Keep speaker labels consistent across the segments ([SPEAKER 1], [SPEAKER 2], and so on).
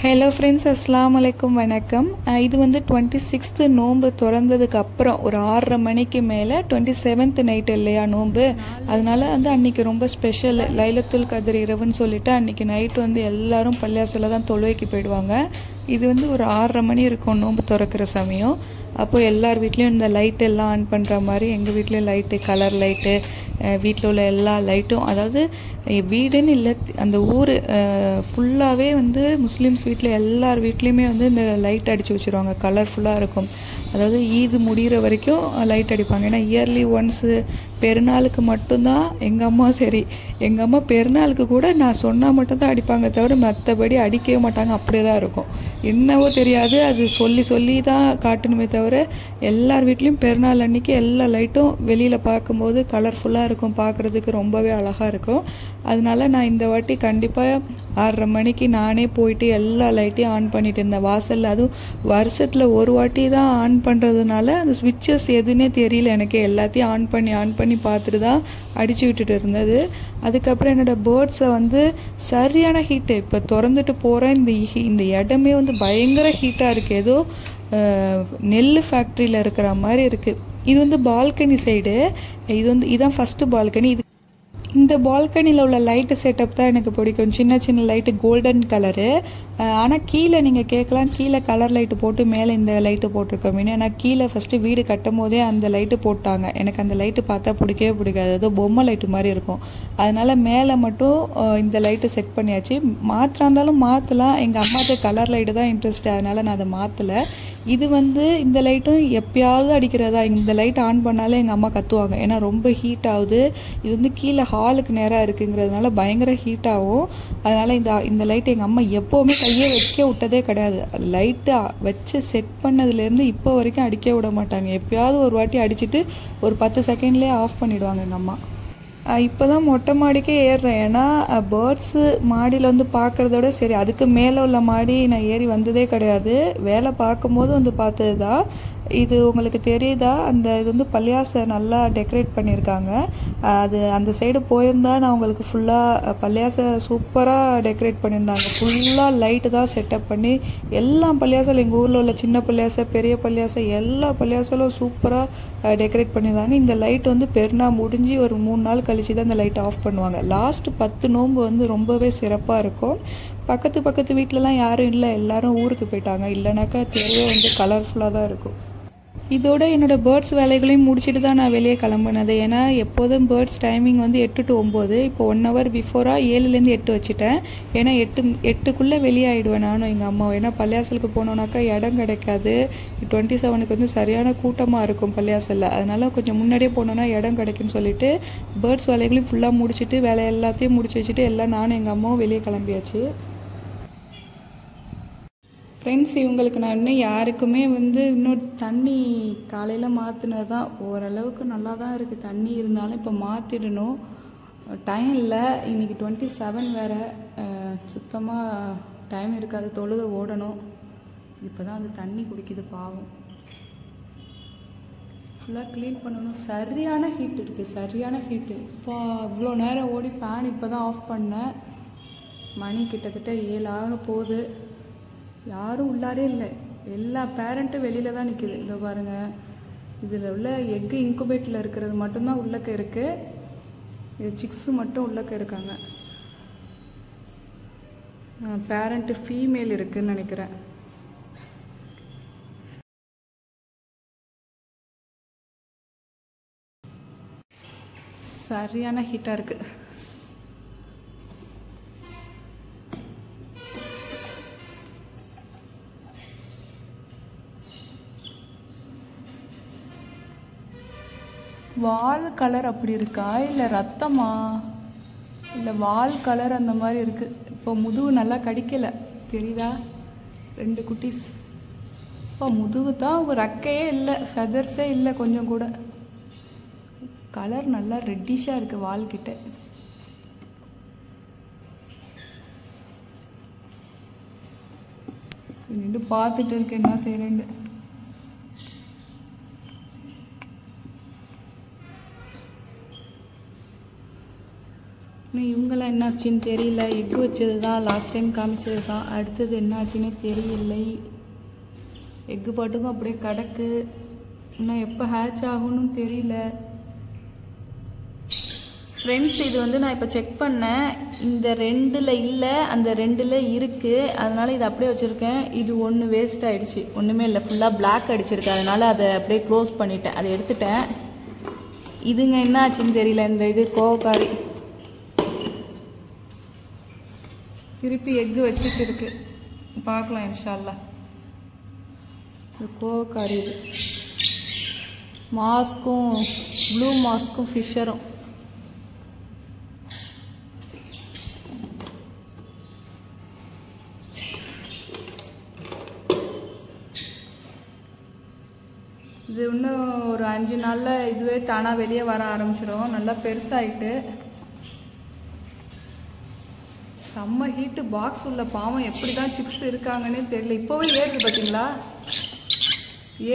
[SPEAKER 1] Hello friends, அஸ்ஸலாமு அலைக்கும், வணக்கம். இது வந்து 26th நோன்பு திறந்ததுக்கு அப்புறம் ஒரு 6:30 மணிக்கு மேலே 27th நைட்டு இல்லையா நோன்பு. அதனால வந்து அன்றைக்கி ரொம்ப ஸ்பெஷல் லைலத்துல் கத்ர் இரவுன்னு சொல்லிட்டு அன்றைக்கி நைட்டு வந்து எல்லாரும் பள்ளியாசில் தான் தொழுவைக்கு போயிடுவாங்க. இது வந்து ஒரு 6:30 மணி இருக்கும் நோன்பு திறக்கிற சமயம். அப்போ எல்லார் வீட்லேயும் இந்த லைட் எல்லாம் ஆன் பண்ணுற மாதிரி எங்கள் வீட்லேயும் லைட்டு, கலர் லைட்டு, வீட்டில் உள்ள எல்லா லைட்டும், அதாவது வீடுன்னு இல்லை, அந்த ஊர் ஃபுல்லாகவே வந்து முஸ்லீம்ஸ் வீட்டில் எல்லார் வீட்லேயுமே வந்து இந்த லைட் அடித்து வச்சுருவாங்க. கலர்ஃபுல்லாக இருக்கும். அதாவது ஈது முடிகிற வரைக்கும் லைட் அடிப்பாங்க. ஏன்னா இயர்லி ஒன்ஸு பெருநாளுக்கு மட்டும்தான் எங்கள் அம்மா பெருநாளுக்கு கூட நான் சொன்னால் மட்டும்தான் அடிப்பாங்க, தவிர மற்றபடி அடிக்கவே மாட்டாங்க. அப்படியே தான் இருக்கும். என்னவோ தெரியாது, அது சொல்லி தான் காட்டணுமே தவிர எல்லார் வீட்லேயும் பெருநாள் அன்றைக்கி எல்லா லைட்டும் வெளியில் பார்க்கும்போது கலர்ஃபுல்லாக இருக்கும், பார்க்குறதுக்கு ரொம்பவே அழகாக இருக்கும். அதனால நான் இந்த வாட்டி கண்டிப்பாக 6:30 மணிக்கு நானே போயிட்டு எல்லா லைட்டையும் ஆன் பண்ணிட்டு இருந்தேன் வாசலில். அதுவும் வருஷத்தில் ஒரு வாட்டி தான் ஆன் பண்ணுறதுனால அந்த ஸ்விட்சஸ் எதுன்னே தெரியல எனக்கு. எல்லாத்தையும் ஆன் பண்ணி பார்த்துட்டு தான் அடித்து விட்டுட்டு இருந்தது. அதுக்கப்புறம் என்னோடய பேர்ட்ஸை வந்து சரியான ஹீட்டு. இப்போ திறந்துட்டு போகிறேன், இந்த இடமே வந்து பயங்கர ஹீட்டாக இருக்குது. ஏதோ நெல் ஃபேக்ட்ரியில் இருக்கிற மாதிரி இருக்குது. இது வந்து பால்கனி சைடு. இதான் ஃபஸ்ட்டு பால்கனி. இந்த பால்கனியில் உள்ள லைட்டு செட்டப் தான் எனக்கு பிடிக்கும். சின்ன லைட்டு, கோல்டன் கலரு. ஆனால் கீழே நீங்கள் கேட்கலாம், கீழே கலர் லைட்டு போட்டு மேலே இந்த லைட்டு போட்டிருக்கோம். ஏன்னா கீழே ஃபஸ்ட்டு வீடு கட்டும் போதே அந்த லைட்டு போட்டாங்க. எனக்கு அந்த லைட்டு பார்த்தா பிடிக்கவே பிடிக்காது. ஏதோ பொம்மை லைட்டு மாதிரி இருக்கும். அதனால் மேலே மட்டும் இந்த லைட்டு செட் பண்ணியாச்சு. இருந்தாலும் மாற்றலாம். எங்கள் அம்மாவுக்கு கலர் லைட்டு தான் இன்ட்ரெஸ்ட், அதனால் நான் அதை மாற்றலை. இது வந்து இந்த லைட்டும் எப்பயாவது அடிக்கிறதா. இந்த லைட் ஆன் பண்ணாலே எங்கள் அம்மா கத்துவாங்க, ஏன்னா ரொம்ப ஹீட் ஆகுது. இது வந்து கீழே ஹாலுக்கு நேராக இருக்குங்கிறதுனால பயங்கர ஹீட் ஆகும். அதனால் இந்த லைட் எங்கள் அம்மா எப்போவுமே கையை வைக்க விட்டதே கிடையாது. லைட்டு வச்சு செட் பண்ணதுலேருந்து இப்போ வரைக்கும் அடிக்க விட மாட்டாங்க. எப்பயாவது ஒரு வாட்டி அடிச்சுட்டு ஒரு 10 செகண்ட்லேயே ஆஃப் பண்ணிவிடுவாங்க எங்கள் அம்மா. இப்போ தான் மொட்டை மாடிக்கே ஏறுறேன். ஏன்னா பேர்ட்ஸு மாடியில் வந்து பார்க்குறதோட சரி, அதுக்கு மேலே உள்ள மாடி நான் ஏறி வந்ததே கிடையாது. வேலை பார்க்கும்போது வந்து பார்த்தது தான். இது உங்களுக்கு தெரியுதா, இது வந்து பள்ளியாசை நல்லா டெக்கரேட் பண்ணியிருக்காங்க. அந்த சைடு போயிருந்தா நான் உங்களுக்கு ஃபுல்லாக பள்ளியாசை சூப்பராக டெக்கரேட் பண்ணியிருந்தாங்க. ஃபுல்லாக லைட்டு தான் செட்டப் பண்ணி எல்லா பள்ளியாசலும், எங்கள் ஊரில் உள்ள சின்ன பள்ளியாசை, பெரிய பள்ளியாசை, எல்லா பள்ளியாசலும் சூப்பராக டெக்கரேட் பண்ணியிருந்தாங்க. இந்த லைட் வந்து பெருநாள் முடிஞ்சு ஒரு 3 நாள் கழிச்சு தான் இந்த லைட்டை ஆஃப் பண்ணுவாங்க. லாஸ்ட் 10 நோன்பு வந்து ரொம்பவே சிறப்பாக இருக்கும். பக்கத்து வீட்டிலலாம் யாரும் இல்லை, எல்லாரும் ஊருக்கு போயிட்டாங்க. இல்லைனாக்கா தெருவே வந்து கலர்ஃபுல்லாக தான் இருக்கும். இதோட என்னோடய பேர்ட்ஸ் வேலைகளையும் முடிச்சுட்டு தான் நான் வெளியே கிளம்புனது. ஏன்னா எப்போதும் பேர்ட்ஸ் டைமிங் வந்து 8 to 9. இப்போ 1 hour பிஃபோராக 7லேருந்து 8 வச்சுட்டேன். ஏன்னா 8க்குள்ளே வெளியே ஆகிடுவேன் நானும் எங்கள் அம்மாவும். ஏன்னா பள்ளியாசலுக்கு போனோன்னாக்கா இடம் கிடைக்காது. 27க்கு வந்து சரியான கூட்டமாக இருக்கும் பள்ளியாசலில். அதனால் கொஞ்சம் முன்னாடியே போனோன்னா இடம் கிடைக்குன்னு சொல்லிட்டு பேர்ட்ஸ் வேலைகளையும் ஃபுல்லாக முடிச்சுட்டு வேலை எல்லாத்தையும் முடிச்சு வச்சுட்டு எல்லாம் நானும் எங்கள் அம்மாவும் வெளியே கிளம்பியாச்சு. ஃப்ரெண்ட்ஸ், இவங்களுக்கு நான் இன்னும் யாருக்குமே வந்து இன்னும் தண்ணி காலையில் மாற்றினது தான். ஓரளவுக்கு நல்லா தான் இருக்குது தண்ணி, இருந்தாலும் இப்போ மாற்றிடணும். டைம் இல்லை. இன்றைக்கி 27 வேறு. சுத்தமாக டைம் இருக்காது, தொழுகை ஓடணும். இப்போ தான் அது தண்ணி குடிக்குது பாவம். ஃபுல்லாக க்ளீன் பண்ணணும். சரியான ஹீட் இருக்குது, சரியான ஹீட்டு. இப்போ இவ்வளோ நேரம் ஓடி ஃபேன் இப்போ தான் ஆஃப் பண்ணேன். மணி கிட்டத்தட்ட 7 ஆக போகுது. யாரும் உள்ளாரே இல்லை. எல்லா பேரண்ட்டும் வெளியில் தான் நிற்கிது. இதை பாருங்கள், இதில் உள்ள எக்கு இன்குபேட்டில் இருக்கிறது மட்டும்தான் உள்ளக்க இருக்குது. சிக்ஸு மட்டும் உள்ளக்க இருக்காங்க. பேரண்ட்டு ஃபீமேல் இருக்குதுன்னு நினைக்கிறேன். சரியான ஹீட்டாக இருக்குது. வால் கலர் அப்படி இருக்கா, இல்லை ரத்தமா, இல்லை வால் கலர் அந்த மாதிரி இருக்குது. இப்போ முதுகு நல்லா கடிக்கலை, தெரியுதா? 2 குட்டீஸ். இப்போ முதுகு தான், ஒரு ரெக்கையே இல்லை, ஃபெதர்ஸே இல்லை கொஞ்சம் கூட. கலர் நல்லா ரெட்டிஷாக இருக்குது வால்கிட்ட. நின்று பார்த்துட்டு இருக்கு என்ன செய்கிறேன்னு. இன்னும் இவங்களாம் என்னாச்சுன்னு தெரியல. எக்கு வச்சது தான் லாஸ்ட் டைம் காமிச்சது தான். அடுத்தது என்னாச்சுன்னே தெரியலை. எக்கு பாட்டுக்கும் அப்படியே கிடக்கு. இன்னும் எப்போ ஹேட்ச் ஆகும்னு தெரியல. ஃப்ரெண்ட்ஸ், இது வந்து நான் இப்போ செக் பண்ணேன். இந்த 2ல் இல்லை, அந்த 2ல் இருக்குது. அதனால் இதை அப்படியே வச்சுருக்கேன். இது ஒன்று வேஸ்ட் ஆகிடுச்சு. ஒன்றுமே இல்லை, ஃபுல்லாக பிளாக் அடிச்சிருக்கு. அதனால் அதை அப்படியே க்ளோஸ் பண்ணிட்டேன். அதை எடுத்துட்டேன். இதுங்க என்ன ஆச்சுன்னு தெரியல. இந்த இது கோவக்காரி திருப்பி எக்கு வச்சுட்டு இருக்கு. பார்க்கலாம் இன்ஷா அல்லாஹ். இது கோவக்காரி. இது மாஸ்க்கும் ப்ளூ மாஸ்க்கும் ஃபிஷரும். இது இன்னும் ஒரு 5 நாளில் இதுவே தானாக வெளியே வர ஆரம்பிச்சிடும். நல்லா பெருசாகிட்டு செம்ம ஹீட்டு. பாக்ஸ் உள்ள பாவம் எப்படி தான் சிக்ஸ் இருக்காங்கன்னே தெரியல. இப்போவே ஏறுது பார்த்தீங்களா?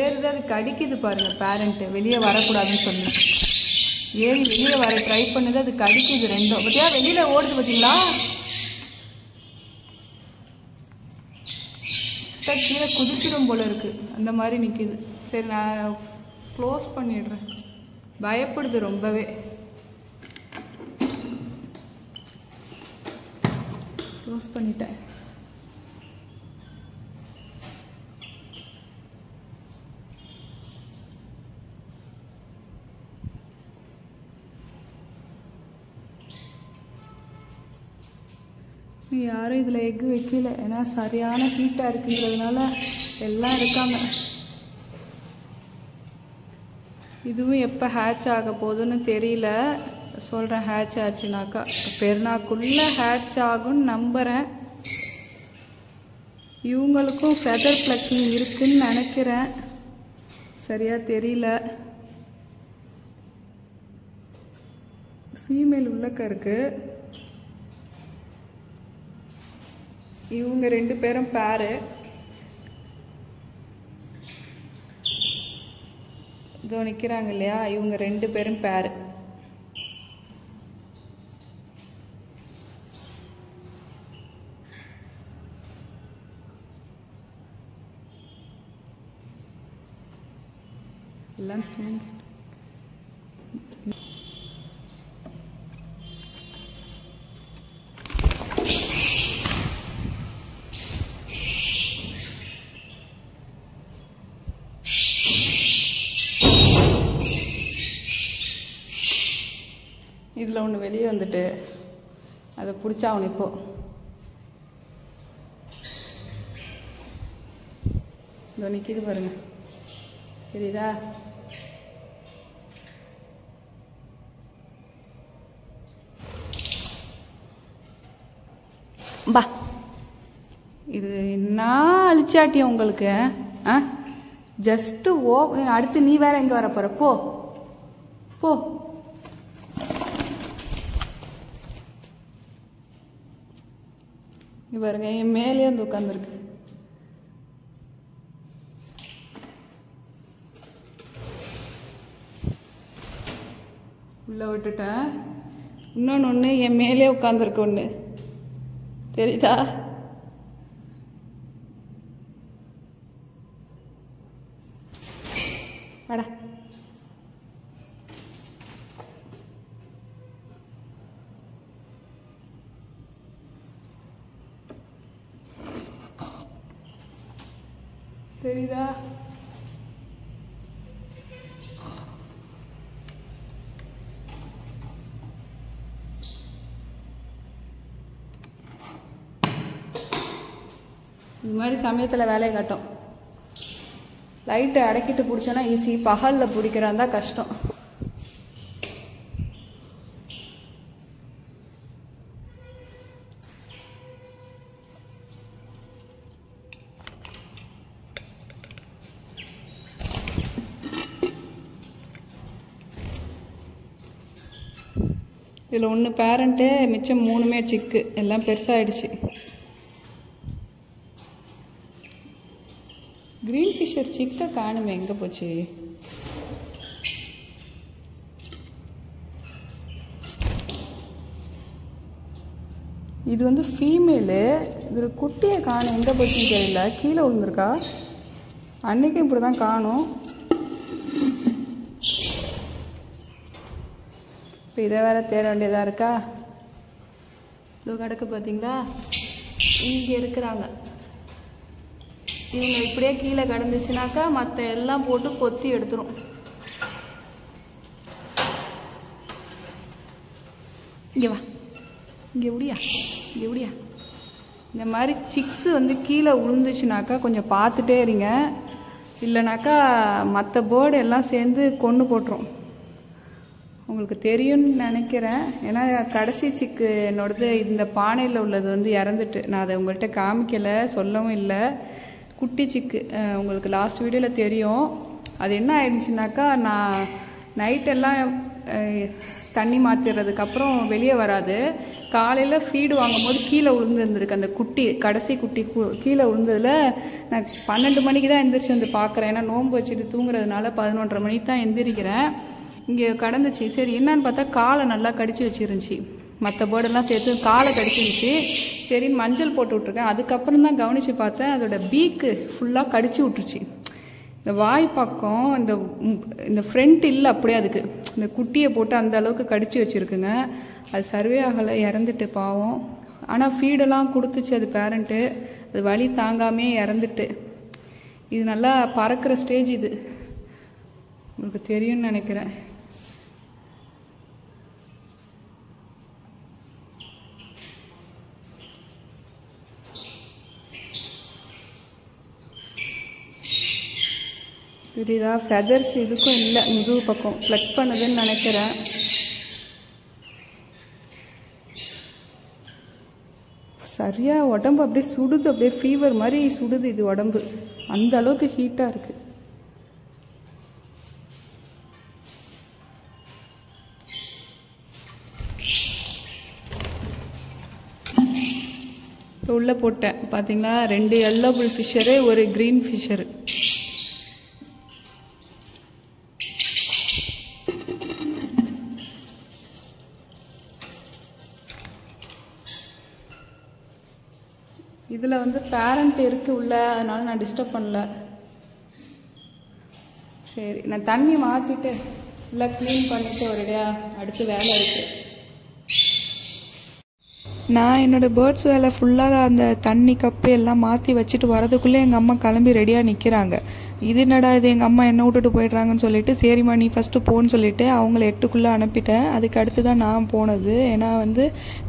[SPEAKER 1] ஏறுது. அது கடிக்குது பாருங்கள். பேரண்ட்டு வெளியே வரக்கூடாதுன்னு சொன்னேன். ஏறி வெளியே வர ட்ரை பண்ணுது. அது கடிக்குது ரெண்டும். பத்தியா வெளியில் ஓடுது பார்த்தீங்களா? கீழே குதிச்சிடும் போல இருக்குது. அந்த மாதிரி நிற்கிது. சரி, நான் க்ளோஸ் பண்ணிடுறேன். பயப்படுது ரொம்பவே. க்ளோஸ் பண்ணிட்டேன். யாரும் இதில் எக்கு வைக்கல. ஏன்னா சரியான ஹீட்டாக இருக்குங்கிறதுனால எல்லாம் இருக்காங்க. இதுவும் எப்போ ஹேட்ச் ஆக போகுதுன்னு தெரியல. சொல்கிறேன், ஹேட்ச் ஆச்சுனாக்கா பெருநாக்குள்ளே ஹேட்ச் ஆகும்னு நம்புகிறேன். இவங்களுக்கும் ஃபெதர் ப்ளக்கிங் இருக்குன்னு நினைக்கிறேன். சரியாக தெரியல. ஃபீமேல் உள்ளக்க இருக்கு. இவங்க 2 பேரும் பேரு. இதோ நிற்கிறாங்க இல்லையா? இவங்க 2 பேரும் பேரு. எல்லாம் தூங்கி இதில் ஒன்று வெளியே வந்துட்டு அதை பிடிச்சா அவனு இப்போ இதோ நிற்கிது பாருங்க. தெரியுதா? பா, இது என்ன அழிச்சாட்டியம் உங்களுக்கு? ஜஸ்ட்டு அடுத்து நீ வேற எங்கே வர போகிற? போ போ. பாருங்க, என் மேலே வந்து உட்காந்துருக்கு. உள்ள விட்டுட்டேன். இன்னொன்று என் மேலே உட்காந்துருக்கு. ஒன்று தெரியுதா? வாடா. தெரியுதா? இது மாதிரி சமயத்தில் வேலையை காட்டும். லைட்டை அடக்கிட்டு பிடிச்சோன்னா ஈஸி. பகலில் பிடிக்கிறான் தான் கஷ்டம். இதில் ஒன்று பேரண்ட்டு, மிச்சம் 3மே சிக்கு. எல்லாம் பெருசாகிடுச்சு. கிரீன் ஃபிஷர் சிக்கை காணுமே, எங்கே போச்சு? இது வந்து ஃபீமேலு. இது குட்டியை காணும், எங்கே போச்சுன்னு தெரியல, கீழே விழுந்துருக்கா. அன்றைக்கும் இப்படி தான் காணும். இப்போ இதை வேற தேட வேண்டியதாக இருக்கா. இதோ கிடக்கு பார்த்தீங்களா, இங்கே இருக்கிறாங்க. இவங்க இப்படியே கீழே கிடந்துச்சுனாக்கா மற்ற எல்லாம் போட்டு கொத்தி எடுத்துரும். இங்கே வா, இங்கே எப்படியா, இங்கே எப்படியா. இந்த மாதிரி சிக்ஸு வந்து கீழே விழுந்துச்சுனாக்கா கொஞ்சம் பார்த்துட்டே இருங்க, இல்லைனாக்கா மற்ற பேர்டு எல்லாம் சேர்ந்து கொன்று போட்டுரும். உங்களுக்கு தெரியும்னு நினைக்கிறேன். ஏன்னா கடைசி சிக்கு என்னோடது இந்த பானையில் உள்ளது வந்து இறந்துட்டு, நான் அதை உங்கள்கிட்ட காமிக்கலை, சொல்லவும் இல்லை. குட்டி சிக்கு உங்களுக்கு லாஸ்ட் வீடியோவில் தெரியும். அது என்ன ஆயிடுச்சுனாக்கா, நான் நைட்டெல்லாம் தண்ணி மாற்றிடுறதுக்கப்புறம் வெளியே வராது. காலையில் ஃபீடு வாங்கும்போது கீழே விழுந்துருந்துருக்கு. அந்த குட்டி கடைசி குட்டி கீழே விழுந்ததில் நான் 12 மணிக்கு தான் எந்திரிச்சு வந்து பார்க்குறேன். ஏன்னா நோன்பு வச்சுட்டு தூங்குறதுனால 11:30 மணிக்கு தான் எந்திரிக்கிறேன். இங்கே கடந்துச்சு. சரி என்னன்னு பார்த்தா காலை நல்லா கடிச்சு வச்சிருந்துச்சி. மற்ற பேர்டெல்லாம் சேர்த்து காலை கடிச்சிருந்துச்சு. சரின்னு மஞ்சள் போட்டு விட்ருக்கேன். அதுக்கப்புறம் தான் கவனித்து பார்த்தேன், அதோட பீக்கு ஃபுல்லாக கடிச்சு விட்டுருச்சு. இந்த வாய் பக்கம் இந்த ஃப்ரண்ட் இல்லை அப்படியே, அதுக்கு இந்த குட்டியை போட்டு அந்த அளவுக்கு கடிச்சு வச்சுருக்குங்க. அது சர்வே ஆகலை, இறந்துட்டு பாவம். ஆனால் ஃபீடெல்லாம் கொடுத்துச்சு அது பேரண்ட்டு. அது வலி தாங்காமே இறந்துட்டு. இது நல்லா பறக்கிற ஸ்டேஜ். இது உங்களுக்கு தெரியும்னு நினைக்கிறேன். புரியுதா? ஃபெதர்ஸ் இதுக்கும் இல்லை, முதுகு பக்கம் ஃப்ளக் பண்ணுதுன்னு நினைக்கிறேன். சரியாக உடம்பு அப்படியே சுடுது, அப்படியே ஃபீவர் மாதிரி சுடுது இது உடம்பு, அந்த அளவுக்கு ஹீட்டாக இருக்குது. உள்ளே போட்டேன் பார்த்தீங்களா, 2 எல்லோ புல் ஃபிஷரு, ஒரு க்ரீன் ஃபிஷரு. இதில் வந்து பேரண்ட் இருக்குது உள்ள, அதனால நான் டிஸ்டர்ப் பண்ணல. சரி, நான் தண்ணி மாற்றிட்டு ஃபுல்லாக க்ளீன் பண்ணிவிட்டு ஒரேடியாக அடுத்து வேலை இருக்குது. நான் என்னோடய பேர்ட்ஸ் வேலை ஃபுல்லாக அந்த தண்ணி கப்பு எல்லாம் மாற்றி வச்சுட்டு வரதுக்குள்ளே எங்கள் அம்மா கிளம்பி ரெடியாக நிற்கிறாங்க. இது என்னடா இது, எங்கள் அம்மா என்ன விட்டுட்டு போயிடுறாங்கன்னு சொல்லிட்டு, சரிம்மா நீ ஃபஸ்ட்டு போன்னு சொல்லிவிட்டு அவங்கள 8க்குள்ளே அனுப்பிட்டேன். அதுக்கு அடுத்து தான் நான் போனது. ஏன்னா வந்து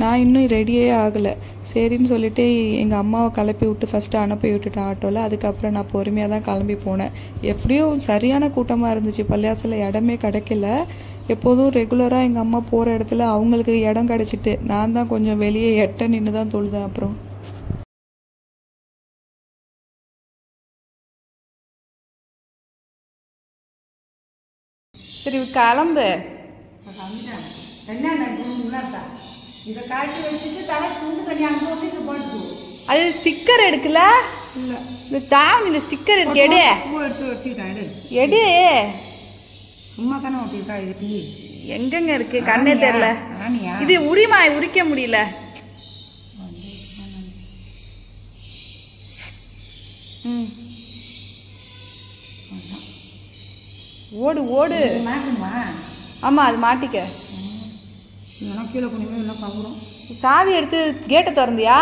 [SPEAKER 1] நான் இன்னும் ரெடியே ஆகலை. சரின்னு சொல்லிட்டு எங்கள் அம்மாவை கிளப்பி விட்டு ஃபஸ்ட்டு அனுப்பி விட்டுட்டேன் ஆட்டோவில். அதுக்கப்புறம் நான் பொறுமையாக தான் கிளம்பி போனேன். எப்படியும் சரியான கூட்டமாக இருந்துச்சு, பள்ளியாசில் இடமே கிடைக்கல. எப்போதும் ரெகுலராக எங்கள் அம்மா போகிற இடத்துல அவங்களுக்கு இடம் கிடச்சிட்டு, நான் தான் கொஞ்சம் வெளியே எட்ட நின்று தான் தொழுதேன். அப்புறம் சரி கிளம்பு. அது ஸ்டிக்கர் எடுக்கல, இந்த தாவணியில் ஸ்டிக்கர் இருக்கு, எடு எடு.
[SPEAKER 2] சும்மா தானே ஓட்டிருக்கா, இருக்கு
[SPEAKER 1] எங்கங்க இருக்கு, கண்ணே தெரியல. இது உரிமா உரிக்க முடியல. ஓடு ஓடு. ஆமா அது மாட்டிக்க.
[SPEAKER 2] கீழே கொண்டு எல்லாம் கவரும்.
[SPEAKER 1] சாவி எடுத்து கேட்டை திறந்தியா?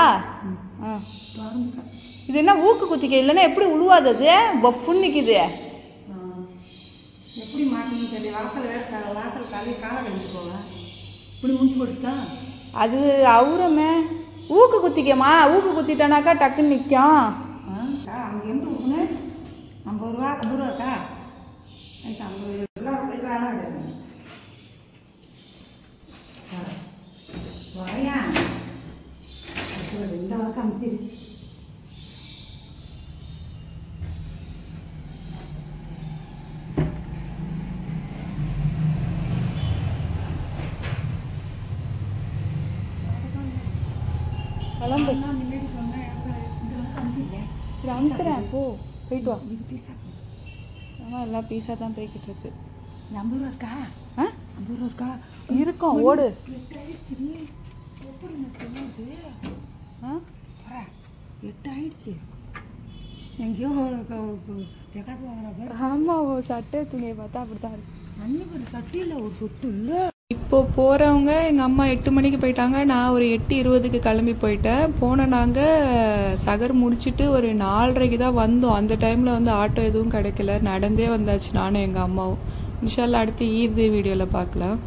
[SPEAKER 1] இது என்ன ஊக்கு குத்திக்க, இல்லைன்னா எப்படி உழுவாது? அது பஃபுன்னு நிக்குது.
[SPEAKER 2] எப்படி மாட்டின்னு சொல்லி வாசல் வேற, வாசல் காலையில் காலை கழிச்சு போவேன். இப்படி முடிச்சு போட்டுட்டா
[SPEAKER 1] அது அவுரமே. ஊக்கு குத்திக்கம்மா, ஊக்கு குத்திட்டானாக்கா டக்குன்னு நிற்கும்.
[SPEAKER 2] அங்கே எந்த ஊக்குன்னு 50 ரூபா 50 ரூபா இருக்கா? 50 ரூபா வரையா இந்த அளவுக்கு அமுத்திடு.
[SPEAKER 1] கிளம்பு. அனுப்புறேன் போ, போயிட்டு வா. ஆமாம் எல்லாம் பீஸாக தான் போய்கிட்டு இருக்கு.
[SPEAKER 2] 50 ரூபா இருக்கா? 50 ரூபா இருக்கா?
[SPEAKER 1] இருக்கும், ஓடு.
[SPEAKER 2] எப்படி தெரியுது? ஆ 8 ஆயிடுச்சு. எங்கேயோ ஜகாத்து வாங்குற.
[SPEAKER 1] ஆமாம், சட்டை துணியை பார்த்தா அப்படித்தான் இருக்கு.
[SPEAKER 2] அன்னைக்கு ஒரு சட்டியில் ஒரு சொட்டு இல்லை.
[SPEAKER 1] இப்போ போகிறவங்க எங்கள் அம்மா 8 மணிக்கு போயிட்டாங்க. நான் ஒரு 8:20க்கு கிளம்பி போயிட்டேன். போன நாங்கள் சகர் முடிச்சுட்டு ஒரு 4:30க்கு தான் வந்தோம். அந்த டைமில் வந்து ஆட்டோ எதுவும் கிடைக்கல. நடந்தே வந்தாச்சு நானும் எங்கள் அம்மாவும். இன்ஷால்லா அடுத்து ஈத் வீடியோவில் பார்க்கலாம்.